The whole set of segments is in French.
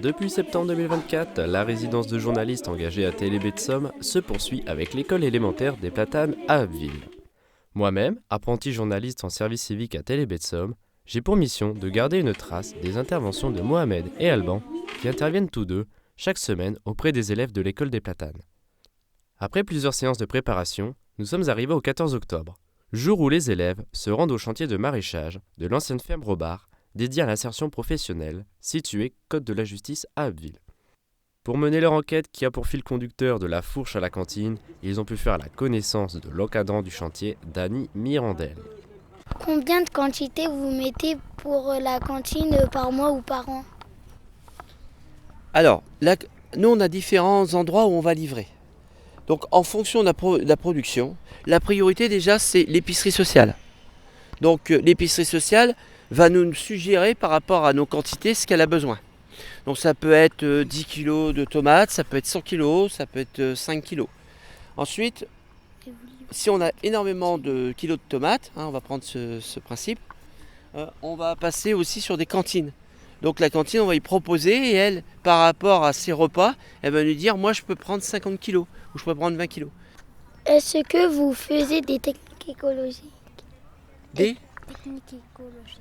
Depuis septembre 2024, la résidence de journalistes engagée à TLB de Somme se poursuit avec l'école élémentaire des Platanes à Abbeville. Moi-même, apprenti journaliste en service civique à TLB de Somme, j'ai pour mission de garder une trace des interventions de Mohamed et Alban, qui interviennent tous deux chaque semaine auprès des élèves de l'école des Platanes. Après plusieurs séances de préparation, nous sommes arrivés au 14 octobre, jour où les élèves se rendent au chantier de maraîchage de l'ancienne ferme Robard, dédiée à l'insertion professionnelle, située côte de la Justice à Abbeville. Pour mener leur enquête qui a pour fil conducteur de la fourche à la cantine, ils ont pu faire la connaissance de l'encadrant du chantier, Dany Mirandel. Combien de quantité vous mettez pour la cantine par mois ou par an ? Alors, là, nous on a différents endroits où on va livrer. Donc en fonction de la production, la priorité déjà c'est l'épicerie sociale. Donc l'épicerie sociale va nous suggérer par rapport à nos quantités ce qu'elle a besoin. Donc ça peut être 10 kg de tomates, ça peut être 100 kg, ça peut être 5 kg. Ensuite, si on a énormément de kilos de tomates, on va prendre ce principe, on va passer aussi sur des cantines. Donc la cantine, on va y proposer et elle, par rapport à ses repas, elle va nous dire, moi je peux prendre 50 kg ou je peux prendre 20 kg. Est-ce que vous faisiez des techniques écologiques ? Des techniques écologiques.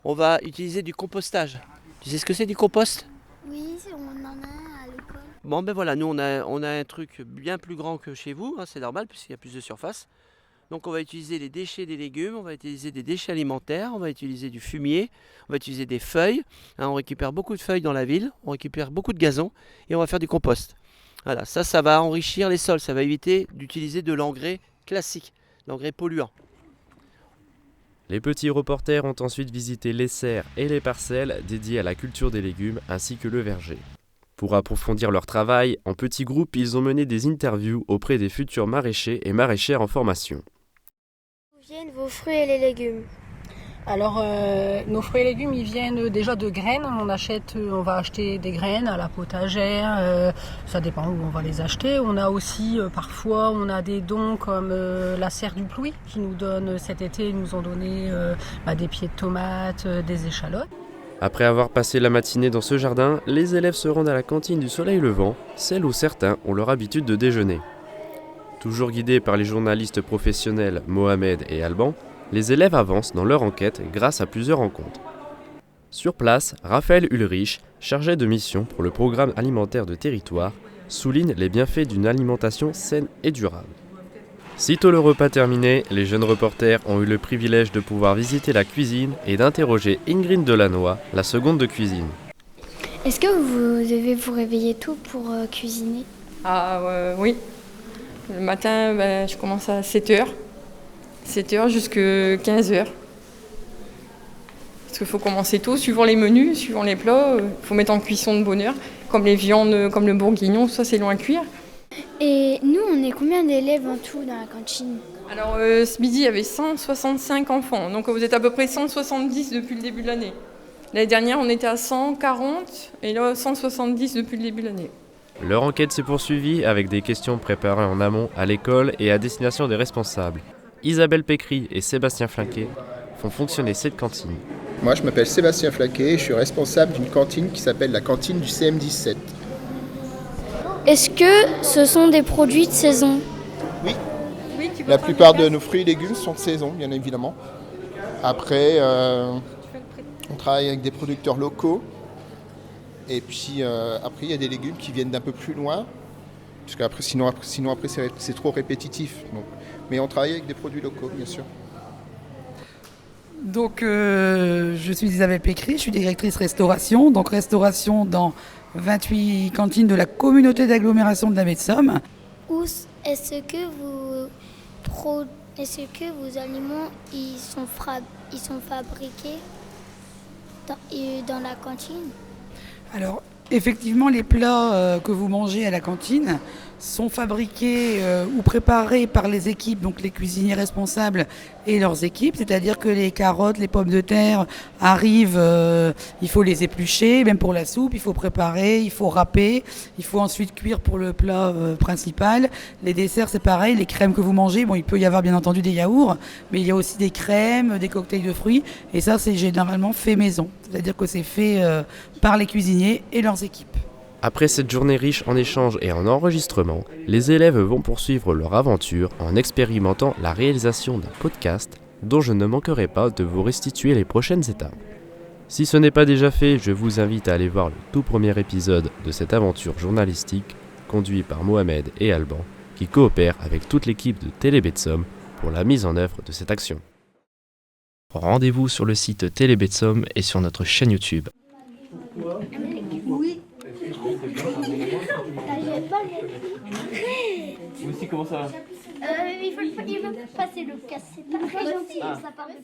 On va utiliser du compostage. Tu sais ce que c'est du compost ? Oui, on en a un à l'école. Bon ben voilà, nous on a un truc bien plus grand que chez vous, c'est normal puisqu'il y a plus de surface. Donc on va utiliser les déchets des légumes, on va utiliser des déchets alimentaires, on va utiliser du fumier, on va utiliser des feuilles. On récupère beaucoup de feuilles dans la ville, on récupère beaucoup de gazon et on va faire du compost. Voilà, ça va enrichir les sols, ça va éviter d'utiliser de l'engrais classique, l'engrais polluant. Les petits reporters ont ensuite visité les serres et les parcelles dédiées à la culture des légumes ainsi que le verger. Pour approfondir leur travail, en petits groupes, ils ont mené des interviews auprès des futurs maraîchers et maraîchères en formation. D'où viennent vos fruits et les légumes ? Alors, nos fruits et légumes, ils viennent déjà de graines. On va acheter des graines à la potagère. Ça dépend où on va les acheter. On a aussi, parfois, on a des dons comme la serre du Plouy qui nous donne cet été, ils nous ont donné des pieds de tomates, des échalotes. Après avoir passé la matinée dans ce jardin, les élèves se rendent à la cantine du Soleil Levant, celle où certains ont leur habitude de déjeuner. Toujours guidés par les journalistes professionnels Mohamed et Alban, les élèves avancent dans leur enquête grâce à plusieurs rencontres. Sur place, Raphaël Ulrich, chargé de mission pour le programme alimentaire de territoire, souligne les bienfaits d'une alimentation saine et durable. Sitôt le repas terminé, les jeunes reporters ont eu le privilège de pouvoir visiter la cuisine et d'interroger Ingrid Delannoy, la seconde de cuisine. Est-ce que vous devez vous réveiller tôt pour cuisiner ? Oui. Le matin, je commence à 7h. 7h jusqu'à 15h. Parce qu'il faut commencer tôt, suivant les menus, suivant les plats. Il faut mettre en cuisson de bonne heure. Comme les viandes, comme le bourguignon, ça c'est long à cuire. Et nous, on est combien d'élèves en tout dans la cantine ? Alors ce midi, il y avait 165 enfants. Donc vous êtes à peu près 170 depuis le début de l'année. L'année dernière, on était à 140 et là 170 depuis le début de l'année. Leur enquête s'est poursuivie avec des questions préparées en amont à l'école et à destination des responsables. Isabelle Pécry et Sébastien Flinquet font fonctionner cette cantine. Moi, je m'appelle Sébastien Flinquet et je suis responsable d'une cantine qui s'appelle la cantine du CM17. Est-ce que ce sont des produits de saison ? Oui. La plupart de nos fruits et légumes sont de saison, bien évidemment. Après, on travaille avec des producteurs locaux. Et puis, après, il y a des légumes qui viennent d'un peu plus loin. Parce qu'après, sinon après, c'est trop répétitif. Donc. Mais on travaille avec des produits locaux, bien sûr. Donc, je suis Isabelle Pécry, je suis directrice restauration. Donc, restauration dans 28 cantines de la communauté d'agglomération de la baie de Somme. Est-ce que vos aliments ils sont fabriqués dans la cantine ? Alors, effectivement, les plats que vous mangez à la cantine sont fabriqués ou préparés par les équipes, donc les cuisiniers responsables et leurs équipes, c'est-à-dire que les carottes, les pommes de terre arrivent, il faut les éplucher, même pour la soupe, il faut préparer, il faut râper, il faut ensuite cuire pour le plat principal. Les desserts, c'est pareil, les crèmes que vous mangez, bon, il peut y avoir bien entendu des yaourts, mais il y a aussi des crèmes, des cocktails de fruits, et ça, c'est généralement fait maison, c'est-à-dire que c'est fait par les cuisiniers et leurs équipes. Après cette journée riche en échanges et en enregistrements, les élèves vont poursuivre leur aventure en expérimentant la réalisation d'un podcast dont je ne manquerai pas de vous restituer les prochaines étapes. Si ce n'est pas déjà fait, je vous invite à aller voir le tout premier épisode de cette aventure journalistique conduit par Mohamed et Alban qui coopèrent avec toute l'équipe de Télébé de Somme pour la mise en œuvre de cette action. Rendez-vous sur le site Télébé de Somme et sur notre chaîne YouTube. Oui. Vous aussi, comment ça va? Il faut passer le casque, c'est pas très gentil, ça part de